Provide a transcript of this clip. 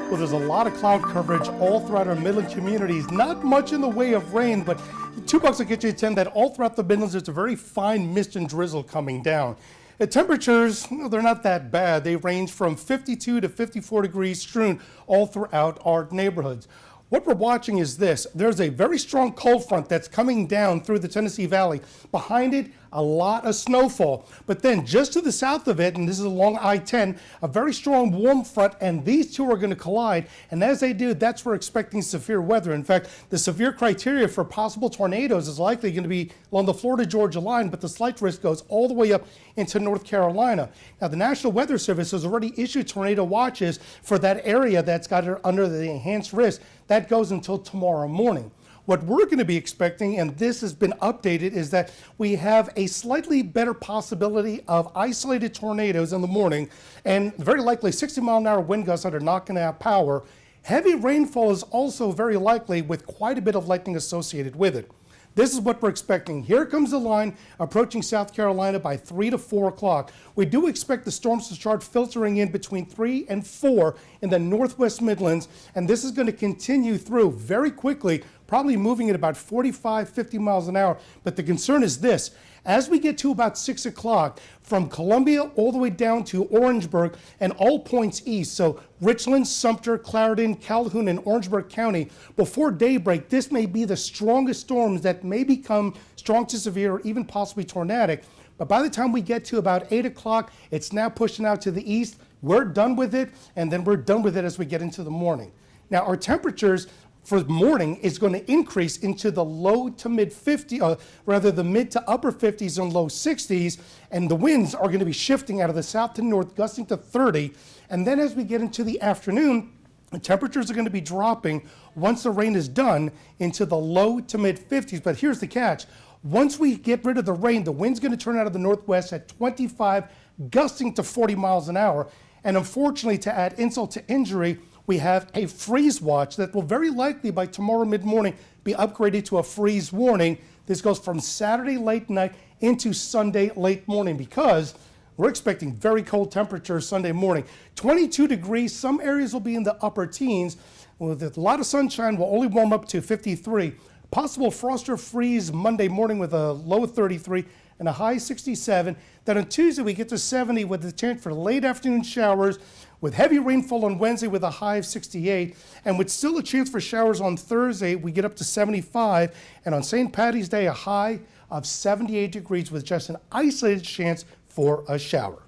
Well, there's a lot of cloud coverage all throughout our Midland communities. Not much in the way of rain, but $2 will get you 10 that all throughout the Midlands there's a very fine mist and drizzle coming down. The temperatures, they're not that bad. They range from 52 to 54 degrees strewn all throughout our neighborhoods. What we're watching is this. There's a very strong cold front that's coming down through the Tennessee Valley. Behind it, a lot of snowfall. But then just to the south of it, and this is along I-10, a very strong warm front, and these two are going to collide. And as they do, that's where we're expecting severe weather. In fact, the severe criteria for possible tornadoes is likely going to be along the Florida-Georgia line, but the slight risk goes all the way up into North Carolina. Now, the National Weather Service has already issued tornado watches for that area that's got it under the enhanced risk. That goes until tomorrow morning. What we're going to be expecting, and this has been updated, is that we have a slightly better possibility of isolated tornadoes in the morning, and very likely 60-mile-an-hour wind gusts that are not going to have power. Heavy rainfall is also very likely with quite a bit of lightning associated with it. This is what we're expecting. Here comes the line approaching South Carolina by 3 to 4 o'clock. We do expect the storms to start filtering in between 3 and 4 in the northwest Midlands, and this is going to continue through very quickly, probably moving at about 45, 50 miles an hour. But the concern is this. As we get to about 6 o'clock, from Columbia all the way down to Orangeburg and all points east, so Richland, Sumter, Clarendon, Calhoun, and Orangeburg County, before daybreak, this may be the strongest storms that may become strong to severe or even possibly tornadic. But by the time we get to about 8 o'clock, it's now pushing out to the east. We're done with it, and then we're done with it as we get into the morning. Now, our temperatures for the morning is going to increase into the low to mid 50s, rather the mid to upper 50s and low 60s, and the winds are going to be shifting out of the south to north, gusting to 30. And then as we get into the afternoon, the temperatures are going to be dropping once the rain is done into the low to mid 50s. But here's the catch. Once we get rid of the rain, the wind's going to turn out of the northwest at 25, gusting to 40 miles an hour. And unfortunately, to add insult to injury, we have a freeze watch that will very likely by tomorrow mid-morning be upgraded to a freeze warning. This goes from Saturday late night into Sunday late morning because we're expecting very cold temperatures Sunday morning. 22 degrees, some areas will be in the upper teens. With a lot of sunshine, we'll only warm up to 53. Possible frost or freeze Monday morning with a low of 33 and a high 67. Then on Tuesday, we get to 70 with the chance for late afternoon showers, with heavy rainfall on Wednesday with a high of 68, and with still a chance for showers on Thursday, we get up to 75, and on St. Paddy's Day, a high of 78 degrees with just an isolated chance for a shower.